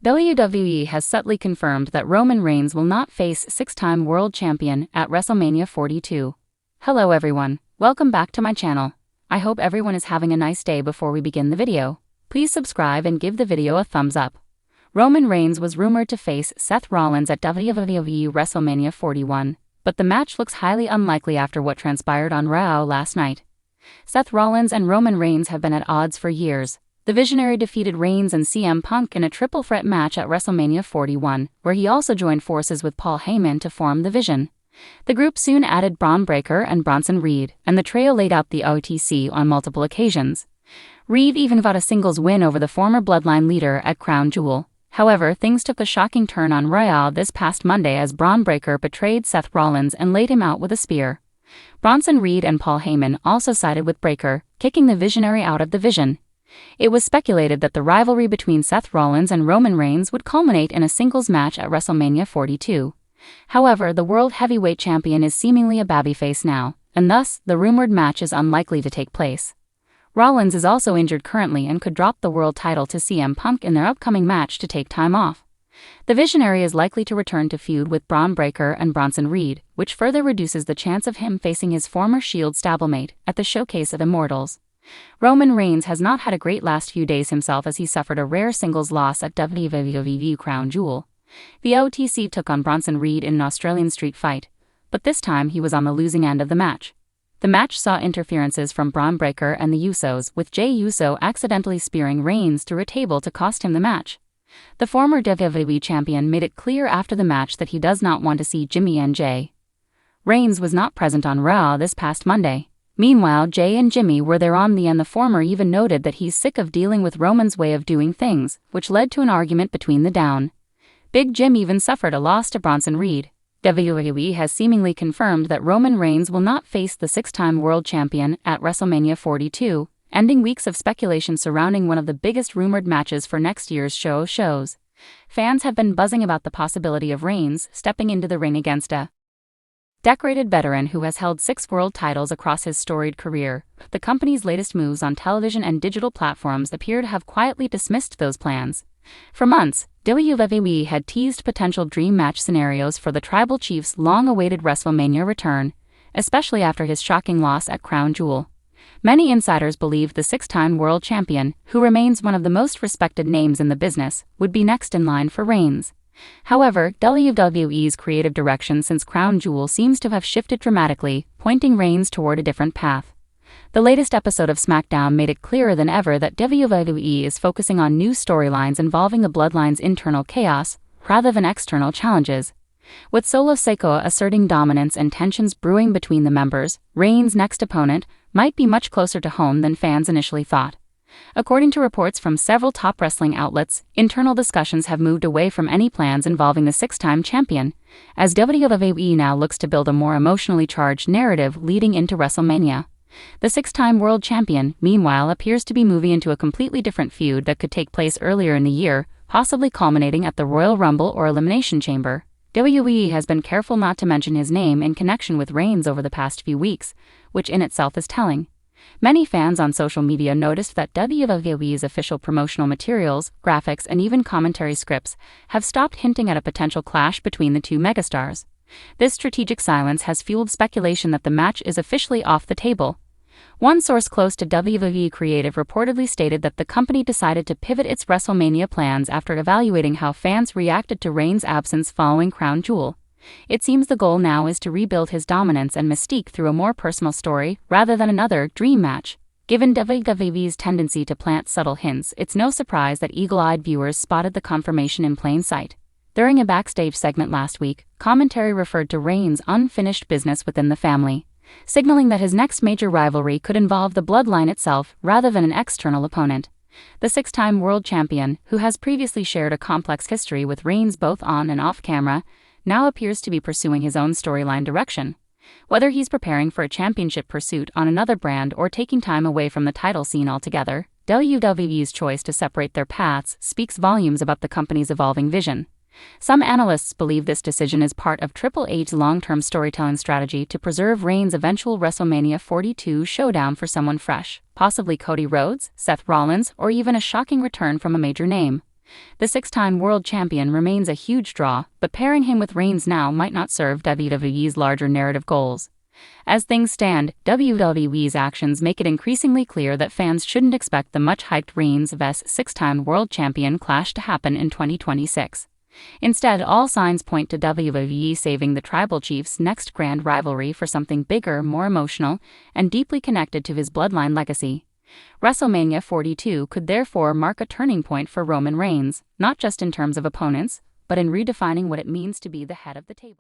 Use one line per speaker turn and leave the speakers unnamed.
WWE has subtly confirmed that Roman Reigns will not face six-time world champion at WrestleMania 42. Hello everyone, welcome back to my channel. I hope everyone is having a nice day. Before we begin the video, please subscribe and give the video a thumbs up. Roman Reigns was rumored to face Seth Rollins at WWE WrestleMania 41, but the match looks highly unlikely after what transpired on Raw last night. Seth Rollins and Roman Reigns have been at odds for years. The Visionary defeated Reigns and CM Punk in a triple threat match at WrestleMania 41, where he also joined forces with Paul Heyman to form the Vision. The group soon added Braun Breaker and Bronson Reed, and the trio laid out the OTC on multiple occasions. Reed even got a singles win over the former Bloodline leader at Crown Jewel. However, things took a shocking turn on Raw this past Monday as Braun Breaker betrayed Seth Rollins and laid him out with a spear. Bronson Reed and Paul Heyman also sided with Breaker, kicking the Visionary out of the Vision. It was speculated that the rivalry between Seth Rollins and Roman Reigns would culminate in a singles match at WrestleMania 42. However, the World Heavyweight Champion is seemingly a babyface now, and thus, the rumored match is unlikely to take place. Rollins is also injured currently and could drop the world title to CM Punk in their upcoming match to take time off. The Visionary is likely to return to feud with Braun Breaker and Bronson Reed, which further reduces the chance of him facing his former Shield stablemate at the Showcase of Immortals. Roman Reigns has not had a great last few days himself as he suffered a rare singles loss at WWE Crown Jewel. The OTC took on Bronson Reed in an Australian street fight, but this time he was on the losing end of the match. The match saw interferences from Braun Breaker and the Usos, with Jey Uso accidentally spearing Reigns through a table to cost him the match. The former WWE champion made it clear after the match that he does not want to see Jimmy and Jey. Reigns was not present on Raw this past Monday. Meanwhile, Jey and Jimmy were there and the former even noted that he's sick of dealing with Roman's way of doing things, which led to an argument between the Down. Big Jim even suffered a loss to Bronson Reed. WWE has seemingly confirmed that Roman Reigns will not face the six-time world champion at WrestleMania 42, ending weeks of speculation surrounding one of the biggest rumored matches for next year's shows. Fans have been buzzing about the possibility of Reigns stepping into the ring against a decorated veteran who has held 6 world titles across his storied career. The company's latest moves on television and digital platforms appear to have quietly dismissed those plans. For months, WWE had teased potential dream match scenarios for the Tribal Chief's long-awaited WrestleMania return, especially after his shocking loss at Crown Jewel. Many insiders believed the six-time world champion, who remains one of the most respected names in the business, would be next in line for Reigns. However, WWE's creative direction since Crown Jewel seems to have shifted dramatically, pointing Reigns toward a different path. The latest episode of SmackDown made it clearer than ever that WWE is focusing on new storylines involving the Bloodline's internal chaos, rather than external challenges. With Solo Sikoa asserting dominance and tensions brewing between the members, Reigns' next opponent might be much closer to home than fans initially thought. According to reports from several top wrestling outlets, internal discussions have moved away from any plans involving the six-time champion, as WWE now looks to build a more emotionally charged narrative leading into WrestleMania. The six-time world champion, meanwhile, appears to be moving into a completely different feud that could take place earlier in the year, possibly culminating at the Royal Rumble or Elimination Chamber. WWE has been careful not to mention his name in connection with Reigns over the past few weeks, which in itself is telling. Many fans on social media noticed that WWE's official promotional materials, graphics, and even commentary scripts have stopped hinting at a potential clash between the two megastars. This strategic silence has fueled speculation that the match is officially off the table. One source close to WWE Creative reportedly stated that the company decided to pivot its WrestleMania plans after evaluating how fans reacted to Reigns' absence following Crown Jewel. It seems the goal now is to rebuild his dominance and mystique through a more personal story rather than another dream match. Given WWE's tendency to plant subtle hints, it's no surprise that eagle-eyed viewers spotted the confirmation in plain sight. During a backstage segment last week, commentary referred to Reigns' unfinished business within the family, signaling that his next major rivalry could involve the Bloodline itself rather than an external opponent. The six-time world champion, who has previously shared a complex history with Reigns both on and off camera, now appears to be pursuing his own storyline direction. Whether he's preparing for a championship pursuit on another brand or taking time away from the title scene altogether, WWE's choice to separate their paths speaks volumes about the company's evolving vision. Some analysts believe this decision is part of Triple H's long-term storytelling strategy to preserve Reigns' eventual WrestleMania 42 showdown for someone fresh, possibly Cody Rhodes, Seth Rollins, or even a shocking return from a major name. The six-time world champion remains a huge draw, but pairing him with Reigns now might not serve WWE's larger narrative goals. As things stand, WWE's actions make it increasingly clear that fans shouldn't expect the much-hyped Reigns vs. six-time world champion clash to happen in 2026. Instead, all signs point to WWE saving the Tribal Chief's next grand rivalry for something bigger, more emotional, and deeply connected to his bloodline legacy. WrestleMania 42 could therefore mark a turning point for Roman Reigns, not just in terms of opponents, but in redefining what it means to be the head of the table.